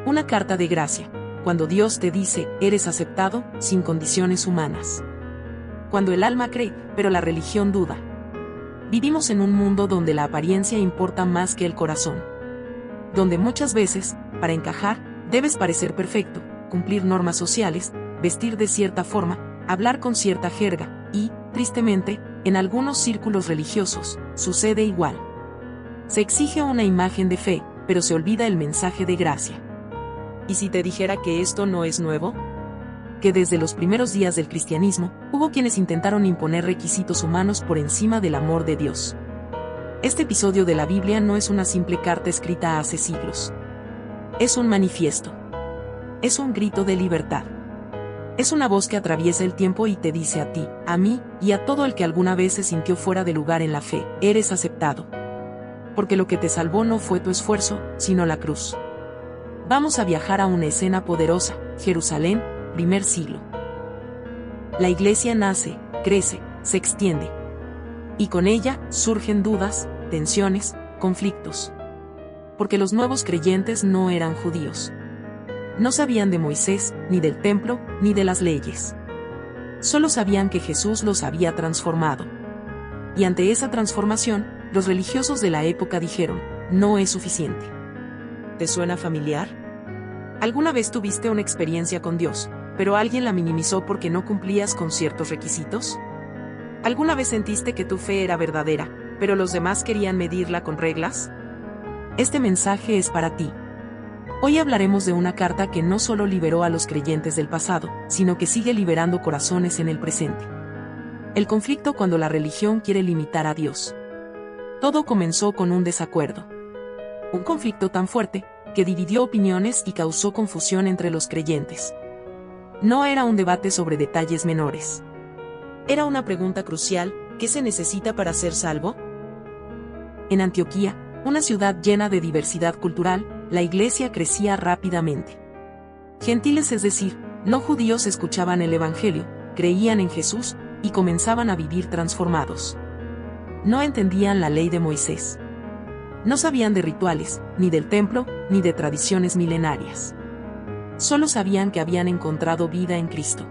Una carta de gracia, cuando Dios te dice, eres aceptado, sin condiciones humanas. Cuando el alma cree, pero la religión duda. Vivimos en un mundo donde la apariencia importa más que el corazón. Donde muchas veces, para encajar, debes parecer perfecto, cumplir normas sociales, vestir de cierta forma, hablar con cierta jerga, y, tristemente, en algunos círculos religiosos, sucede igual. Se exige una imagen de fe, pero se olvida el mensaje de gracia. ¿Y si te dijera que esto no es nuevo? Que desde los primeros días del cristianismo, hubo quienes intentaron imponer requisitos humanos por encima del amor de Dios. Este episodio de la Biblia no es una simple carta escrita hace siglos. Es un manifiesto. Es un grito de libertad. Es una voz que atraviesa el tiempo y te dice a ti, a mí, y a todo el que alguna vez se sintió fuera de lugar en la fe, eres aceptado. Porque lo que te salvó no fue tu esfuerzo, sino la cruz. Vamos a viajar a una escena poderosa, Jerusalén, primer siglo. La iglesia nace, crece, se extiende. Y con ella surgen dudas, tensiones, conflictos. Porque los nuevos creyentes no eran judíos. No sabían de Moisés, ni del templo, ni de las leyes. Solo sabían que Jesús los había transformado. Y ante esa transformación, los religiosos de la época dijeron, no es suficiente. ¿Te suena familiar? ¿Alguna vez tuviste una experiencia con Dios, pero alguien la minimizó porque no cumplías con ciertos requisitos? ¿Alguna vez sentiste que tu fe era verdadera, pero los demás querían medirla con reglas? Este mensaje es para ti. Hoy hablaremos de una carta que no solo liberó a los creyentes del pasado, sino que sigue liberando corazones en el presente. El conflicto cuando la religión quiere limitar a Dios. Todo comenzó con un desacuerdo. Un conflicto tan fuerte, que dividió opiniones y causó confusión entre los creyentes. No era un debate sobre detalles menores. Era una pregunta crucial, ¿qué se necesita para ser salvo? En Antioquía, una ciudad llena de diversidad cultural, la iglesia crecía rápidamente. Gentiles, es decir, no judíos, escuchaban el Evangelio, creían en Jesús, y comenzaban a vivir transformados. No entendían la ley de Moisés. No sabían de rituales, ni del templo, ni de tradiciones milenarias. Solo sabían que habían encontrado vida en Cristo.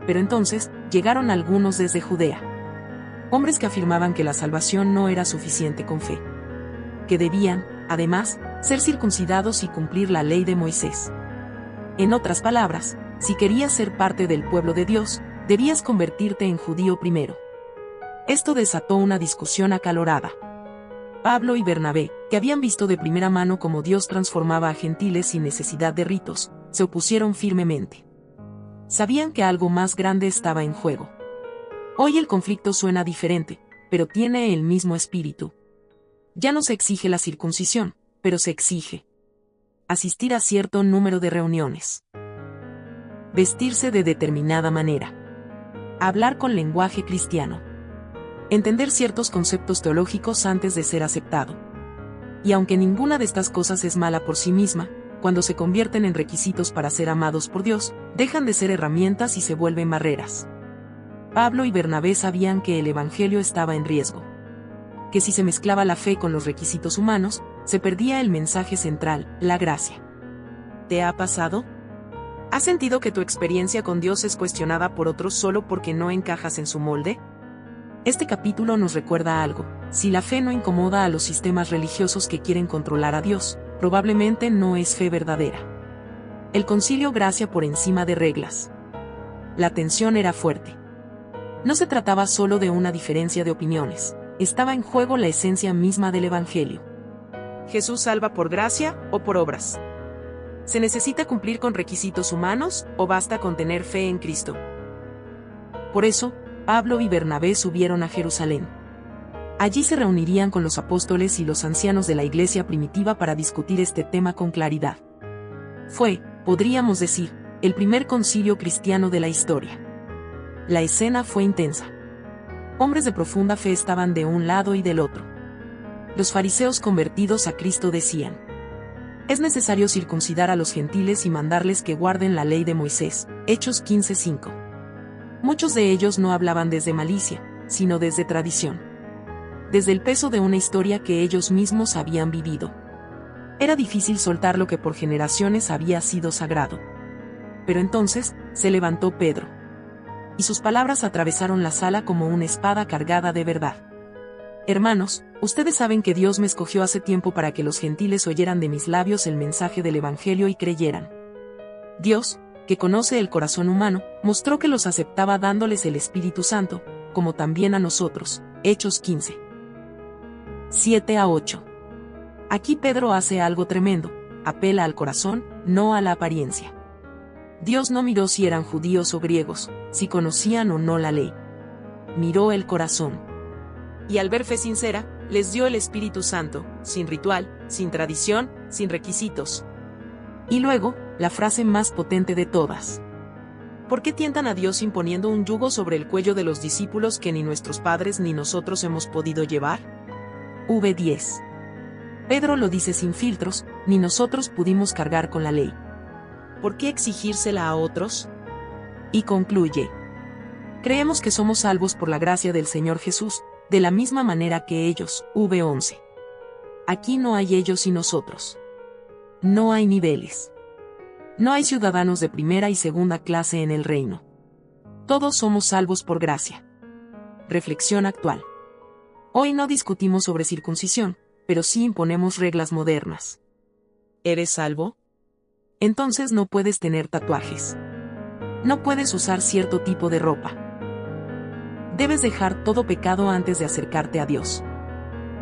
Pero entonces, llegaron algunos desde Judea. Hombres que afirmaban que la salvación no era suficiente con fe. Que debían, además, ser circuncidados y cumplir la ley de Moisés. En otras palabras, si querías ser parte del pueblo de Dios, debías convertirte en judío primero. Esto desató una discusión acalorada. Pablo y Bernabé, que habían visto de primera mano cómo Dios transformaba a gentiles sin necesidad de ritos, se opusieron firmemente. Sabían que algo más grande estaba en juego. Hoy el conflicto suena diferente, pero tiene el mismo espíritu. Ya no se exige la circuncisión, pero se exige asistir a cierto número de reuniones, vestirse de determinada manera, hablar con lenguaje cristiano, entender ciertos conceptos teológicos antes de ser aceptado. Y aunque ninguna de estas cosas es mala por sí misma, cuando se convierten en requisitos para ser amados por Dios, dejan de ser herramientas y se vuelven barreras. Pablo y Bernabé sabían que el Evangelio estaba en riesgo. Que si se mezclaba la fe con los requisitos humanos, se perdía el mensaje central, la gracia. ¿Te ha pasado? ¿Has sentido que tu experiencia con Dios es cuestionada por otros solo porque no encajas en su molde? Este capítulo nos recuerda algo: si la fe no incomoda a los sistemas religiosos que quieren controlar a Dios, probablemente no es fe verdadera. El concilio gracia por encima de reglas. La tensión era fuerte. No se trataba solo de una diferencia de opiniones, estaba en juego la esencia misma del Evangelio. ¿Jesús salva por gracia o por obras? ¿Se necesita cumplir con requisitos humanos o basta con tener fe en Cristo? Por eso, Pablo y Bernabé subieron a Jerusalén. Allí se reunirían con los apóstoles y los ancianos de la iglesia primitiva para discutir este tema con claridad. Fue, podríamos decir, el primer concilio cristiano de la historia. La escena fue intensa. Hombres de profunda fe estaban de un lado y del otro. Los fariseos convertidos a Cristo decían: es necesario circuncidar a los gentiles y mandarles que guarden la ley de Moisés. Hechos 15:5. Muchos de ellos no hablaban desde malicia, sino desde tradición. Desde el peso de una historia que ellos mismos habían vivido. Era difícil soltar lo que por generaciones había sido sagrado. Pero entonces, se levantó Pedro. Y sus palabras atravesaron la sala como una espada cargada de verdad. Hermanos, ustedes saben que Dios me escogió hace tiempo para que los gentiles oyeran de mis labios el mensaje del Evangelio y creyeran. Dios, que conoce el corazón humano, mostró que los aceptaba dándoles el Espíritu Santo, como también a nosotros. Hechos 15. 7-8. Aquí Pedro hace algo tremendo, apela al corazón, no a la apariencia. Dios no miró si eran judíos o griegos, si conocían o no la ley. Miró el corazón. Y al ver fe sincera, les dio el Espíritu Santo, sin ritual, sin tradición, sin requisitos. Y luego, la frase más potente de todas. ¿Por qué tientan a Dios imponiendo un yugo sobre el cuello de los discípulos que ni nuestros padres ni nosotros hemos podido llevar? V10. Pedro lo dice sin filtros, ni nosotros pudimos cargar con la ley. ¿Por qué exigírsela a otros? Y concluye. Creemos que somos salvos por la gracia del Señor Jesús, de la misma manera que ellos. V11. Aquí no hay ellos y nosotros. No hay niveles. No hay ciudadanos de primera y segunda clase en el reino. Todos somos salvos por gracia. Reflexión actual. Hoy no discutimos sobre circuncisión, pero sí imponemos reglas modernas. ¿Eres salvo? Entonces no puedes tener tatuajes. No puedes usar cierto tipo de ropa. Debes dejar todo pecado antes de acercarte a Dios.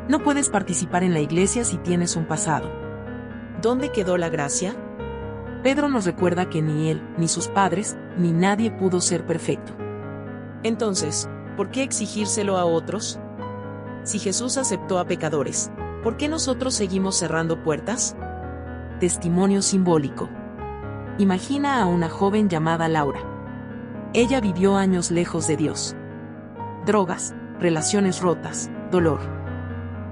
No puedes participar en la iglesia si tienes un pasado. ¿Dónde quedó la gracia? Pedro nos recuerda que ni él, ni sus padres, ni nadie pudo ser perfecto. Entonces, ¿por qué exigírselo a otros? Si Jesús aceptó a pecadores, ¿por qué nosotros seguimos cerrando puertas? Testimonio simbólico. Imagina a una joven llamada Laura. Ella vivió años lejos de Dios. Drogas, relaciones rotas, dolor.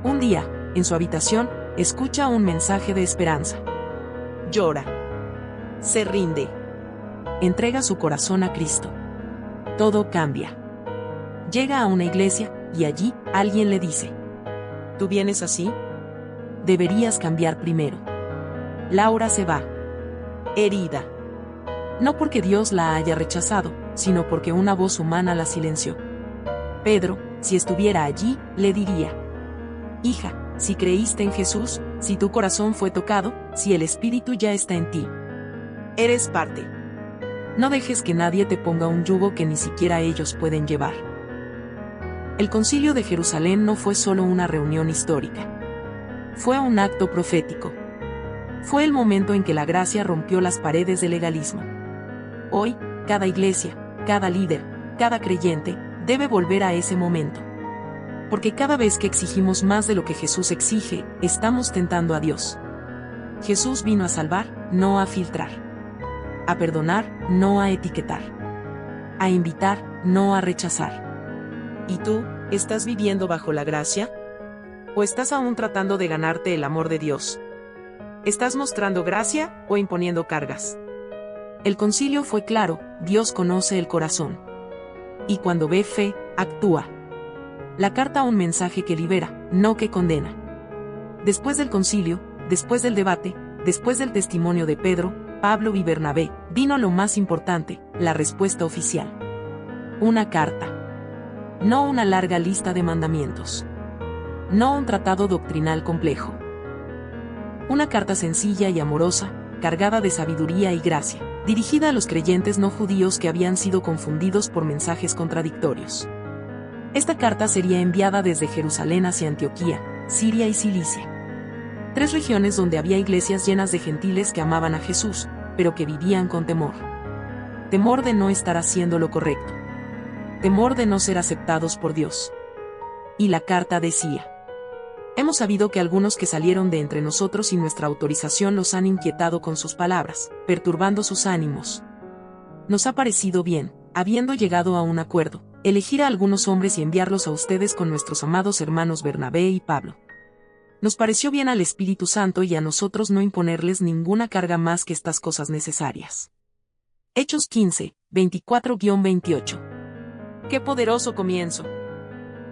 Un día, en su habitación, escucha un mensaje de esperanza. Llora. Se rinde. Entrega su corazón a Cristo. Todo cambia. Llega a una iglesia, y allí, alguien le dice: ¿tú vienes así? Deberías cambiar primero. Laura se va. Herida. No porque Dios la haya rechazado, sino porque una voz humana la silenció. Pedro, si estuviera allí, le diría: hija, si creíste en Jesús, si tu corazón fue tocado, si el Espíritu ya está en ti. Eres parte. No dejes que nadie te ponga un yugo que ni siquiera ellos pueden llevar. El Concilio de Jerusalén no fue solo una reunión histórica. Fue un acto profético. Fue el momento en que la gracia rompió las paredes del legalismo. Hoy, cada iglesia, cada líder, cada creyente, debe volver a ese momento. Porque cada vez que exigimos más de lo que Jesús exige, estamos tentando a Dios. Jesús vino a salvar, no a filtrar. A perdonar, no a etiquetar. A invitar, no a rechazar. ¿Y tú, estás viviendo bajo la gracia? ¿O estás aún tratando de ganarte el amor de Dios? ¿Estás mostrando gracia o imponiendo cargas? El concilio fue claro: Dios conoce el corazón. Y cuando ve fe, actúa. La carta un mensaje que libera, no que condena. Después del concilio, después del debate, después del testimonio de Pedro, Pablo y Bernabé, vino lo más importante, la respuesta oficial. Una carta. No una larga lista de mandamientos. No un tratado doctrinal complejo. Una carta sencilla y amorosa, cargada de sabiduría y gracia, dirigida a los creyentes no judíos que habían sido confundidos por mensajes contradictorios. Esta carta sería enviada desde Jerusalén hacia Antioquía, Siria y Cilicia. 3 regiones donde había iglesias llenas de gentiles que amaban a Jesús, pero que vivían con temor. Temor de no estar haciendo lo correcto. Temor de no ser aceptados por Dios. Y la carta decía: hemos sabido que algunos que salieron de entre nosotros sin nuestra autorización los han inquietado con sus palabras, perturbando sus ánimos. Nos ha parecido bien, habiendo llegado a un acuerdo, elegir a algunos hombres y enviarlos a ustedes con nuestros amados hermanos Bernabé y Pablo. Nos pareció bien al Espíritu Santo y a nosotros no imponerles ninguna carga más que estas cosas necesarias. Hechos 15, 24-28. ¡Qué poderoso comienzo!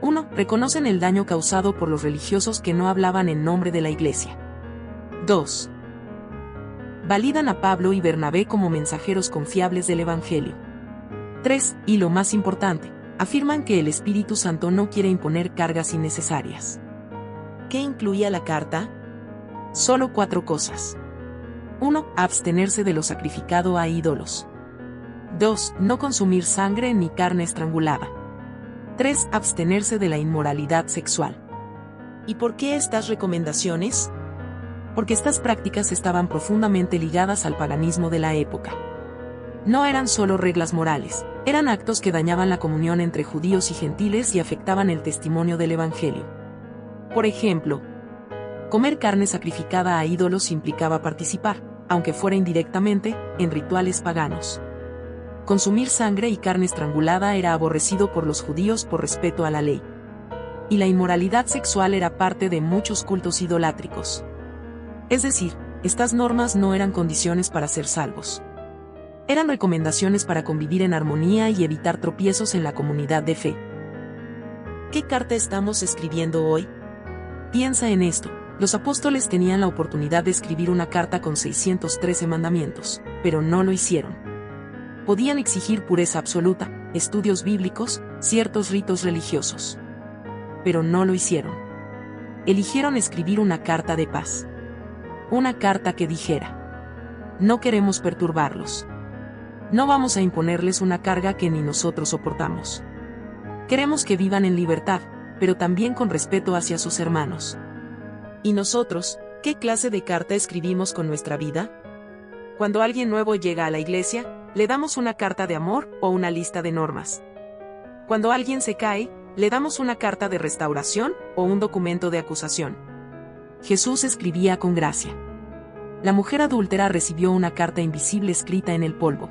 1. Reconocen el daño causado por los religiosos que no hablaban en nombre de la iglesia. 2. Validan a Pablo y Bernabé como mensajeros confiables del Evangelio. 3. Y lo más importante, afirman que el Espíritu Santo no quiere imponer cargas innecesarias. ¿Qué incluía la carta? Solo 4 cosas. 1. Abstenerse de lo sacrificado a ídolos. 2. No consumir sangre ni carne estrangulada. 3. Abstenerse de la inmoralidad sexual. ¿Y por qué estas recomendaciones? Porque estas prácticas estaban profundamente ligadas al paganismo de la época. No eran solo reglas morales, eran actos que dañaban la comunión entre judíos y gentiles y afectaban el testimonio del Evangelio. Por ejemplo, comer carne sacrificada a ídolos implicaba participar, aunque fuera indirectamente, en rituales paganos. Consumir sangre y carne estrangulada era aborrecido por los judíos por respeto a la ley. Y la inmoralidad sexual era parte de muchos cultos idolátricos. Es decir, estas normas no eran condiciones para ser salvos. Eran recomendaciones para convivir en armonía y evitar tropiezos en la comunidad de fe. ¿Qué carta estamos escribiendo hoy? Piensa en esto. Los apóstoles tenían la oportunidad de escribir una carta con 613 mandamientos, pero no lo hicieron. Podían exigir pureza absoluta, estudios bíblicos, ciertos ritos religiosos. Pero no lo hicieron. Eligieron escribir una carta de paz. Una carta que dijera: no queremos perturbarlos. No vamos a imponerles una carga que ni nosotros soportamos. Queremos que vivan en libertad, pero también con respeto hacia sus hermanos. ¿Y nosotros, qué clase de carta escribimos con nuestra vida? Cuando alguien nuevo llega a la iglesia, le damos una carta de amor o una lista de normas. Cuando alguien se cae, le damos una carta de restauración o un documento de acusación. Jesús escribía con gracia. La mujer adúltera recibió una carta invisible escrita en el polvo.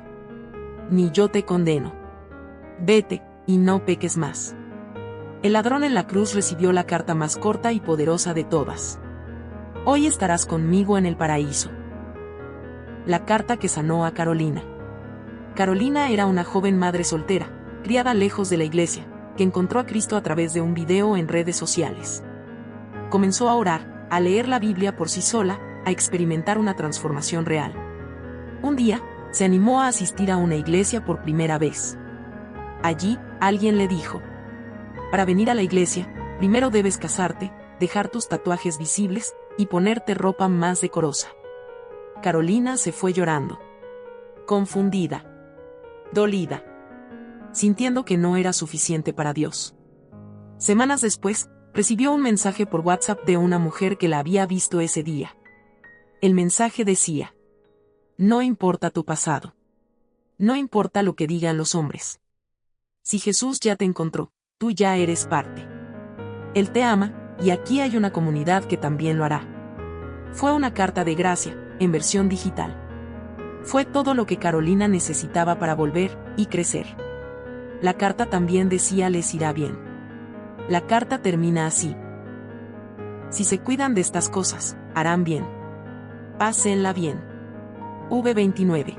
Ni yo te condeno. Vete, y no peques más. El ladrón en la cruz recibió la carta más corta y poderosa de todas. Hoy estarás conmigo en el paraíso. La carta que sanó a Carolina. Carolina era una joven madre soltera, criada lejos de la iglesia, que encontró a Cristo a través de un video en redes sociales. Comenzó a orar, a leer la Biblia por sí sola, a experimentar una transformación real. Un día, se animó a asistir a una iglesia por primera vez. Allí, alguien le dijo: para venir a la iglesia, primero debes casarte, dejar tus tatuajes visibles, y ponerte ropa más decorosa. Carolina se fue llorando. Confundida. Dolida. Sintiendo que no era suficiente para Dios. Semanas después, recibió un mensaje por WhatsApp de una mujer que la había visto ese día. El mensaje decía: no importa tu pasado. No importa lo que digan los hombres. Si Jesús ya te encontró, tú ya eres parte. Él te ama, y aquí hay una comunidad que también lo hará. Fue una carta de gracia, en versión digital. Fue todo lo que Carolina necesitaba para volver y crecer. La carta también decía: les irá bien. La carta termina así: si se cuidan de estas cosas, harán bien. Pásenla bien. V29.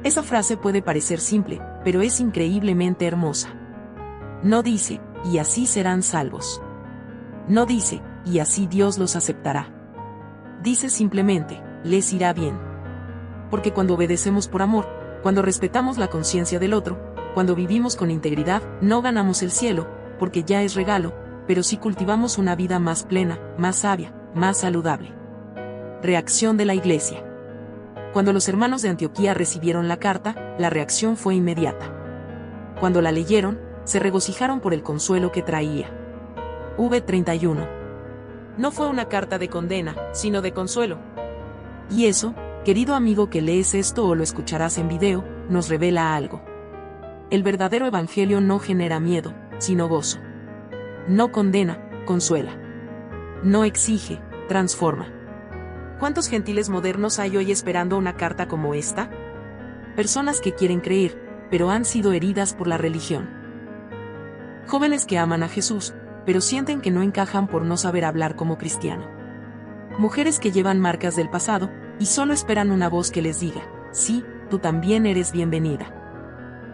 Esa frase puede parecer simple, pero es increíblemente hermosa. No dice: y así serán salvos. No dice: y así Dios los aceptará. Dice simplemente: les irá bien. Porque cuando obedecemos por amor, cuando respetamos la conciencia del otro, cuando vivimos con integridad, no ganamos el cielo, porque ya es regalo, pero sí cultivamos una vida más plena, más sabia, más saludable. Reacción de la iglesia. Cuando los hermanos de Antioquía recibieron la carta, la reacción fue inmediata. Cuando la leyeron, se regocijaron por el consuelo que traía. V31. No fue una carta de condena, sino de consuelo. Y eso, querido amigo que lees esto o lo escucharás en video, nos revela algo. El verdadero evangelio no genera miedo, sino gozo. No condena, consuela. No exige, transforma. ¿Cuántos gentiles modernos hay hoy esperando una carta como esta? Personas que quieren creer, pero han sido heridas por la religión. Jóvenes que aman a Jesús, pero sienten que no encajan por no saber hablar como cristiano. Mujeres que llevan marcas del pasado, y solo esperan una voz que les diga: sí, tú también eres bienvenida.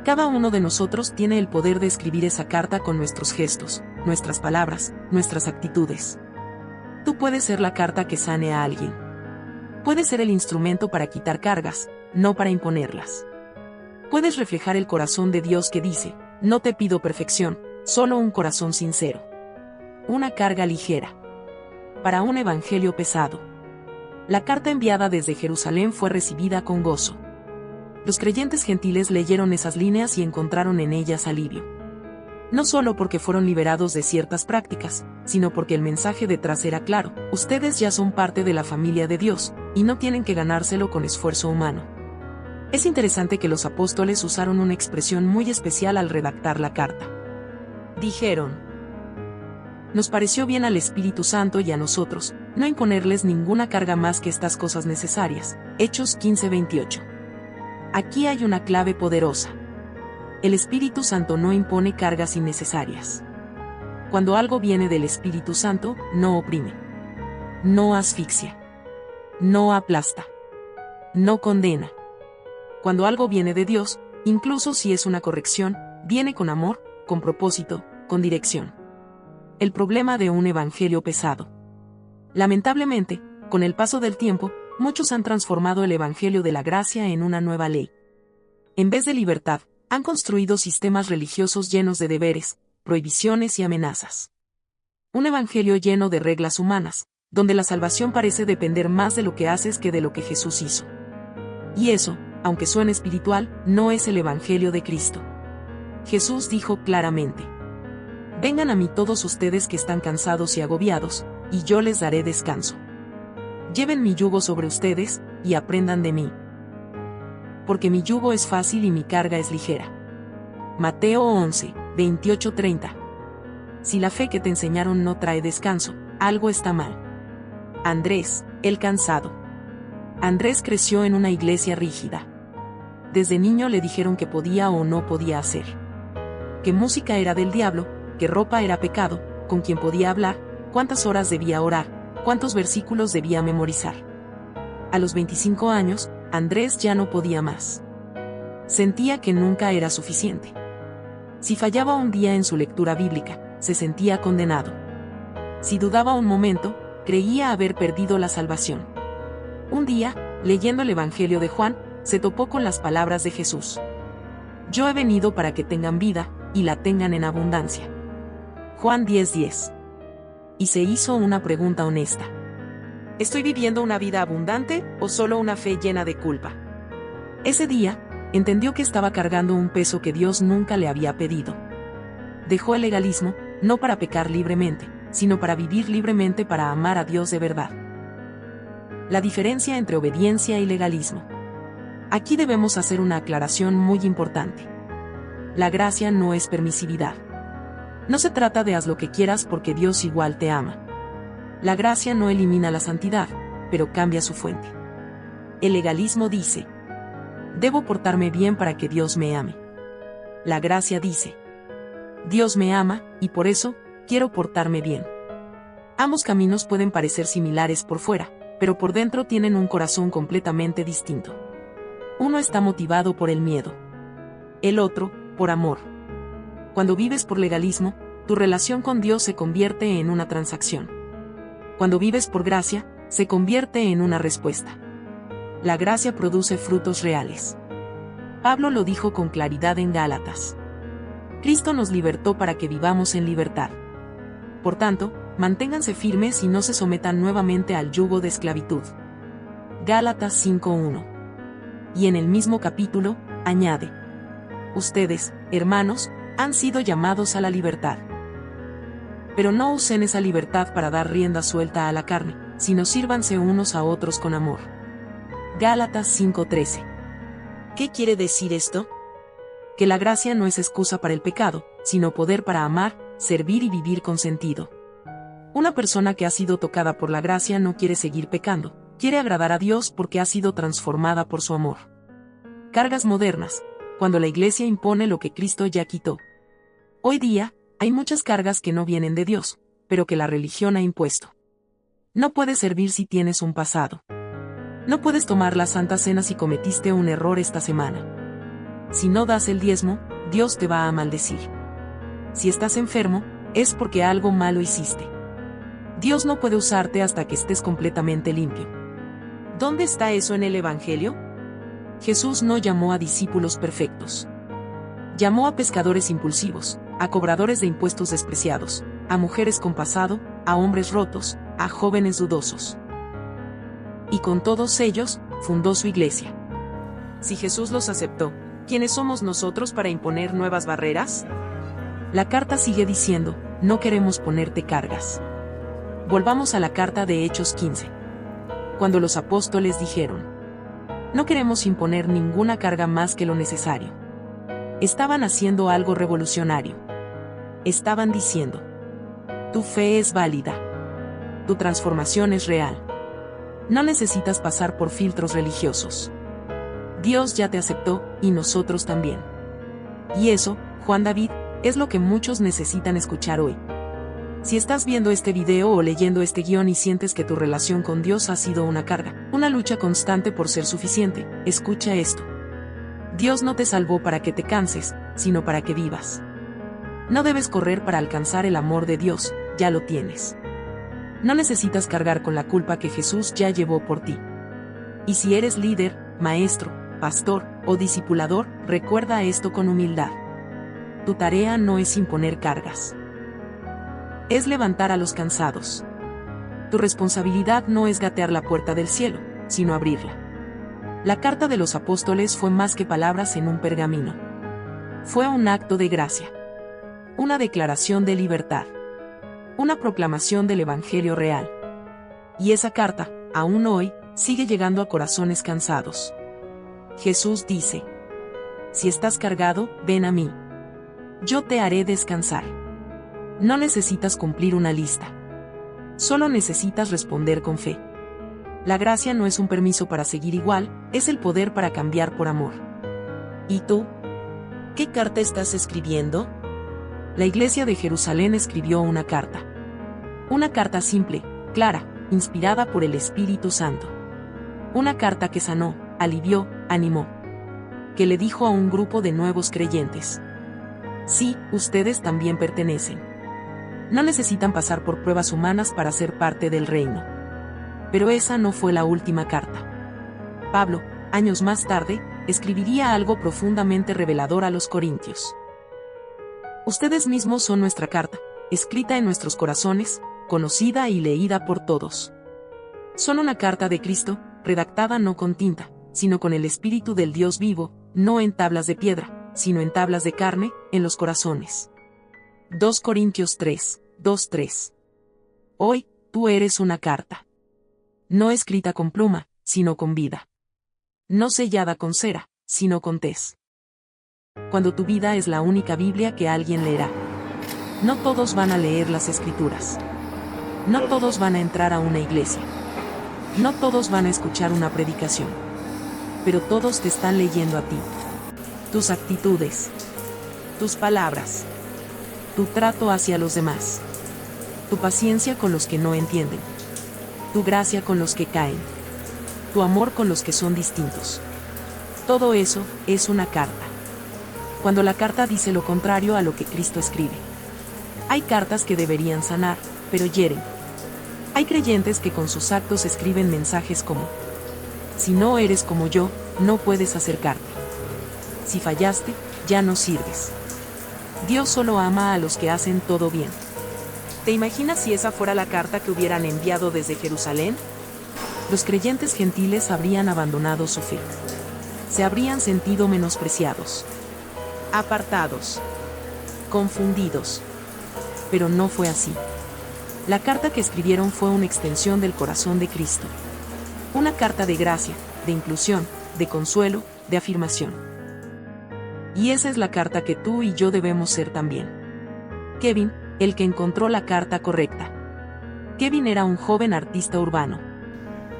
Cada uno de nosotros tiene el poder de escribir esa carta con nuestros gestos, nuestras palabras, nuestras actitudes. Tú puedes ser la carta que sane a alguien. Puedes ser el instrumento para quitar cargas, no para imponerlas. Puedes reflejar el corazón de Dios que dice, no te pido perfección, solo un corazón sincero. Una carga ligera. Para un evangelio pesado. La carta enviada desde Jerusalén fue recibida con gozo. Los creyentes gentiles leyeron esas líneas y encontraron en ellas alivio. No solo porque fueron liberados de ciertas prácticas, sino porque el mensaje detrás era claro: ustedes ya son parte de la familia de Dios, y no tienen que ganárselo con esfuerzo humano. Es interesante que los apóstoles usaron una expresión muy especial al redactar la carta. Dijeron: nos pareció bien al Espíritu Santo y a nosotros, no imponerles ninguna carga más que estas cosas necesarias. Hechos 15:28. Aquí hay una clave poderosa. El Espíritu Santo no impone cargas innecesarias. Cuando algo viene del Espíritu Santo, no oprime, no asfixia, no aplasta, no condena. Cuando algo viene de Dios, incluso si es una corrección, viene con amor, con propósito, con dirección. El problema de un evangelio pesado. Lamentablemente, con el paso del tiempo, muchos han transformado el evangelio de la gracia en una nueva ley. En vez de libertad, han construido sistemas religiosos llenos de deberes, prohibiciones y amenazas. Un evangelio lleno de reglas humanas, donde la salvación parece depender más de lo que haces que de lo que Jesús hizo. Y eso, aunque suene espiritual, no es el evangelio de Cristo. Jesús dijo claramente: vengan a mí todos ustedes que están cansados y agobiados, y yo les daré descanso. Lleven mi yugo sobre ustedes, y aprendan de mí. Porque mi yugo es fácil y mi carga es ligera. Mateo 11, 28-30. Si la fe que te enseñaron no trae descanso, algo está mal. Andrés, el cansado. Andrés creció en una iglesia rígida. Desde niño le dijeron que podía o no podía hacer. Que música era del diablo, que ropa era pecado, con quién podía hablar, cuántas horas debía orar, cuántos versículos debía memorizar. A los 25 años, Andrés ya no podía más. Sentía que nunca era suficiente. Si fallaba un día en su lectura bíblica, se sentía condenado. Si dudaba un momento, creía haber perdido la salvación. Un día, leyendo el Evangelio de Juan, se topó con las palabras de Jesús. Yo he venido para que tengan vida, y la tengan en abundancia. Juan 10:10. Y se hizo una pregunta honesta. ¿Estoy viviendo una vida abundante, o solo una fe llena de culpa? Ese día, entendió que estaba cargando un peso que Dios nunca le había pedido. Dejó el legalismo, no para pecar libremente, sino para vivir libremente, para amar a Dios de verdad. La diferencia entre obediencia y legalismo. Aquí debemos hacer una aclaración muy importante. La gracia no es permisividad. No se trata de haz lo que quieras porque Dios igual te ama. La gracia no elimina la santidad, pero cambia su fuente. El legalismo dice: debo portarme bien para que Dios me ame. La gracia dice: Dios me ama, y por eso, quiero portarme bien. Ambos caminos pueden parecer similares por fuera, pero por dentro tienen un corazón completamente distinto. Uno está motivado por el miedo. El otro, por amor. Cuando vives por legalismo, tu relación con Dios se convierte en una transacción. Cuando vives por gracia, se convierte en una respuesta. La gracia produce frutos reales. Pablo lo dijo con claridad en Gálatas. Cristo nos libertó para que vivamos en libertad. Por tanto, manténganse firmes y no se sometan nuevamente al yugo de esclavitud. Gálatas 5:1. Y en el mismo capítulo, añade: ustedes, hermanos, han sido llamados a la libertad. Pero no usen esa libertad para dar rienda suelta a la carne, sino sírvanse unos a otros con amor. Gálatas 5:13. ¿Qué quiere decir esto? Que la gracia no es excusa para el pecado, sino poder para amar, servir y vivir con sentido. Una persona que ha sido tocada por la gracia no quiere seguir pecando, quiere agradar a Dios porque ha sido transformada por su amor. Cargas modernas, cuando la iglesia impone lo que Cristo ya quitó. Hoy día, hay muchas cargas que no vienen de Dios, pero que la religión ha impuesto. No puedes servir si tienes un pasado. No puedes tomar la Santa Cena si cometiste un error esta semana. Si no das el diezmo, Dios te va a maldecir. Si estás enfermo, es porque algo malo hiciste. Dios no puede usarte hasta que estés completamente limpio. ¿Dónde está eso en el Evangelio? Jesús no llamó a discípulos perfectos. Llamó a pescadores impulsivos, a cobradores de impuestos despreciados, a mujeres con pasado, a hombres rotos, a jóvenes dudosos. Y con todos ellos, fundó su iglesia. Si Jesús los aceptó, ¿quiénes somos nosotros para imponer nuevas barreras? La carta sigue diciendo, no queremos ponerte cargas. Volvamos a la carta de Hechos 15. Cuando los apóstoles dijeron, no queremos imponer ninguna carga más que lo necesario. Estaban haciendo algo revolucionario. Estaban diciendo, tu fe es válida. Tu transformación es real. No necesitas pasar por filtros religiosos. Dios ya te aceptó, y nosotros también. Y eso, Juan David, es lo que muchos necesitan escuchar hoy. Si estás viendo este video o leyendo este guión y sientes que tu relación con Dios ha sido una carga, una lucha constante por ser suficiente, escucha esto. Dios no te salvó para que te canses, sino para que vivas. No debes correr para alcanzar el amor de Dios, ya lo tienes. No necesitas cargar con la culpa que Jesús ya llevó por ti. Y si eres líder, maestro, pastor o discipulador, recuerda esto con humildad. Tu tarea no es imponer cargas. Es levantar a los cansados. Tu responsabilidad no es gatear la puerta del cielo, sino abrirla. La carta de los apóstoles fue más que palabras en un pergamino. Fue un acto de gracia. Una declaración de libertad. Una proclamación del Evangelio real. Y esa carta, aún hoy, sigue llegando a corazones cansados. Jesús dice, si estás cargado, ven a mí. Yo te haré descansar. No necesitas cumplir una lista. Solo necesitas responder con fe. La gracia no es un permiso para seguir igual, es el poder para cambiar por amor. ¿Y tú? ¿Qué carta estás escribiendo? La iglesia de Jerusalén escribió una carta. Una carta simple, clara, inspirada por el Espíritu Santo. Una carta que sanó, alivió, animó. Que le dijo a un grupo de nuevos creyentes. Sí, ustedes también pertenecen. No necesitan pasar por pruebas humanas para ser parte del reino. Pero esa no fue la última carta. Pablo, años más tarde, escribiría algo profundamente revelador a los corintios. Ustedes mismos son nuestra carta, escrita en nuestros corazones, conocida y leída por todos. Son una carta de Cristo, redactada no con tinta, sino con el Espíritu del Dios vivo, no en tablas de piedra, sino en tablas de carne, en los corazones. 2 Corintios 3, 2-3. Hoy, tú eres una carta. No escrita con pluma, sino con vida. No sellada con cera, sino con tez. Cuando tu vida es la única Biblia que alguien leerá. No todos van a leer las Escrituras. No todos van a entrar a una iglesia. No todos van a escuchar una predicación. Pero todos te están leyendo a ti. Tus actitudes. Tus palabras. Tu trato hacia los demás. Tu paciencia con los que no entienden. Tu gracia con los que caen. Tu amor con los que son distintos. Todo eso es una carta. Cuando la carta dice lo contrario a lo que Cristo escribe. Hay cartas que deberían sanar, pero hieren. Hay creyentes que con sus actos escriben mensajes como: si no eres como yo, no puedes acercarte. Si fallaste, ya no sirves. Dios solo ama a los que hacen todo bien. ¿Te imaginas si esa fuera la carta que hubieran enviado desde Jerusalén? Los creyentes gentiles habrían abandonado su fe. Se habrían sentido menospreciados, apartados, confundidos. Pero no fue así. La carta que escribieron fue una extensión del corazón de Cristo. Una carta de gracia, de inclusión, de consuelo, de afirmación. Y esa es la carta que tú y yo debemos ser también. Kevin, el que encontró la carta correcta. Kevin era un joven artista urbano.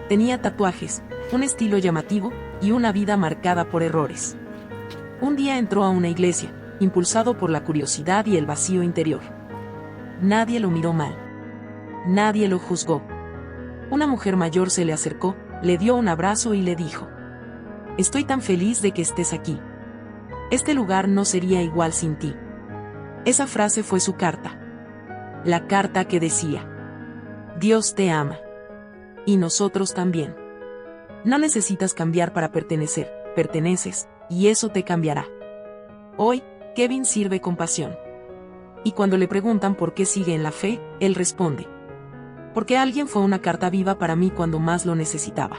Tenía tatuajes, un estilo llamativo y una vida marcada por errores. Un día entró a una iglesia, impulsado por la curiosidad y el vacío interior. Nadie lo miró mal. Nadie lo juzgó. Una mujer mayor se le acercó, le dio un abrazo y le dijo: «Estoy tan feliz de que estés aquí. Este lugar no sería igual sin ti». Esa frase fue su carta. La carta que decía: «Dios te ama. Y nosotros también». No necesitas cambiar para pertenecer, perteneces, y eso te cambiará. Hoy, Kevin sirve con pasión. Y cuando le preguntan por qué sigue en la fe, él responde: porque alguien fue una carta viva para mí cuando más lo necesitaba.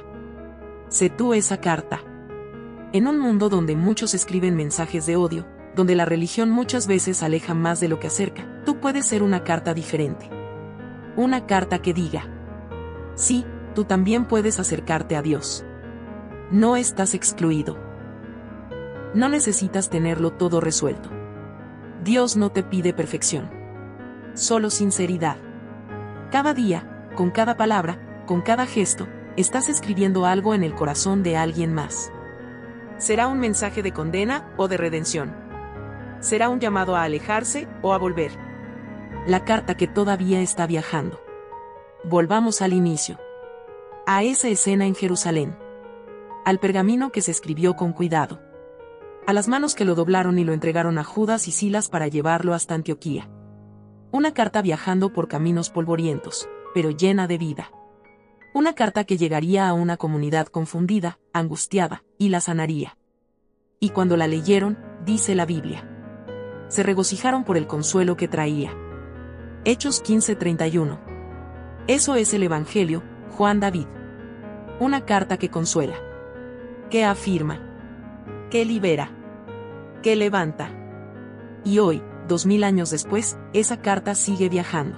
Sé tú esa carta. En un mundo donde muchos escriben mensajes de odio, donde la religión muchas veces aleja más de lo que acerca, tú puedes ser una carta diferente. Una carta que diga: sí, tú también puedes acercarte a Dios. No estás excluido. No necesitas tenerlo todo resuelto. Dios no te pide perfección. Solo sinceridad. Cada día, con cada palabra, con cada gesto, estás escribiendo algo en el corazón de alguien más. ¿Será un mensaje de condena o de redención? ¿Será un llamado a alejarse o a volver? La carta que todavía está viajando. Volvamos al inicio. A esa escena en Jerusalén. Al pergamino que se escribió con cuidado. A las manos que lo doblaron y lo entregaron a Judas y Silas para llevarlo hasta Antioquía. Una carta viajando por caminos polvorientos, pero llena de vida. Una carta que llegaría a una comunidad confundida, angustiada, y la sanaría. Y cuando la leyeron, dice la Biblia, se regocijaron por el consuelo que traía. Hechos 15:31. Eso es el Evangelio, Juan David. Una carta que consuela, que afirma, que libera, que levanta. Y hoy, 2000 años después, esa carta sigue viajando.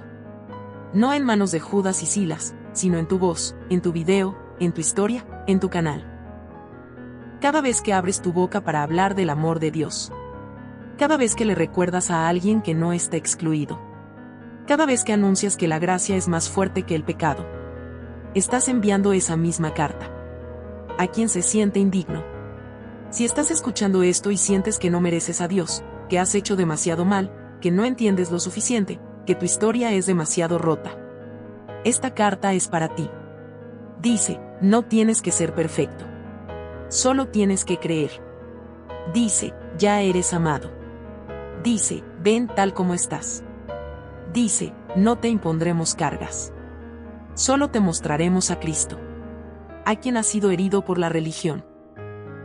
No en manos de Judas y Silas, sino en tu voz, en tu video, en tu historia, en tu canal. Cada vez que abres tu boca para hablar del amor de Dios. Cada vez que le recuerdas a alguien que no está excluido. Cada vez que anuncias que la gracia es más fuerte que el pecado. Estás enviando esa misma carta. A quien se siente indigno. Si estás escuchando esto y sientes que no mereces a Dios, que has hecho demasiado mal, que no entiendes lo suficiente, que tu historia es demasiado rota. Esta carta es para ti. Dice, no tienes que ser perfecto. Solo tienes que creer. Dice, ya eres amado. Dice, ven tal como estás. Dice, no te impondremos cargas. Solo te mostraremos a Cristo. A quien ha sido herido por la religión.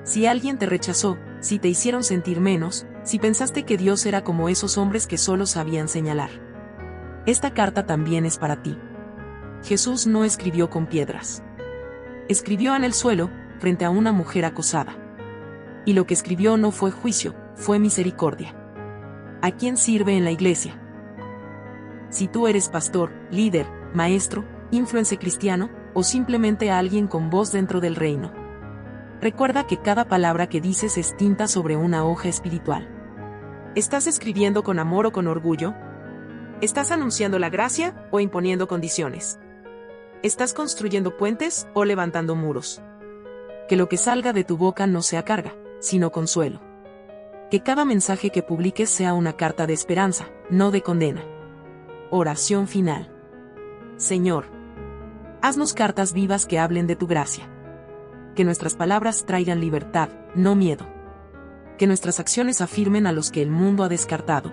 Si alguien te rechazó, si te hicieron sentir menos, si pensaste que Dios era como esos hombres que solo sabían señalar. Esta carta también es para ti. Jesús no escribió con piedras. Escribió en el suelo, frente a una mujer acosada. Y lo que escribió no fue juicio, fue misericordia. ¿A quién sirve en la iglesia? Si tú eres pastor, líder, maestro, influencer cristiano, o simplemente alguien con voz dentro del reino. Recuerda que cada palabra que dices es tinta sobre una hoja espiritual. ¿Estás escribiendo con amor o con orgullo? ¿Estás anunciando la gracia o imponiendo condiciones? ¿Estás construyendo puentes o levantando muros? Que lo que salga de tu boca no sea carga, sino consuelo. Que cada mensaje que publiques sea una carta de esperanza, no de condena. Oración final. Señor, haznos cartas vivas que hablen de tu gracia. Que nuestras palabras traigan libertad, no miedo. Que nuestras acciones afirmen a los que el mundo ha descartado.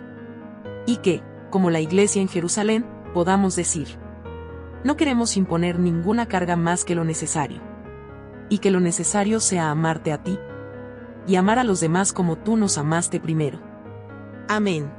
Y que, como la iglesia en Jerusalén, podamos decir: no queremos imponer ninguna carga más que lo necesario. Y que lo necesario sea amarte a ti. Y amar a los demás como tú nos amaste primero. Amén.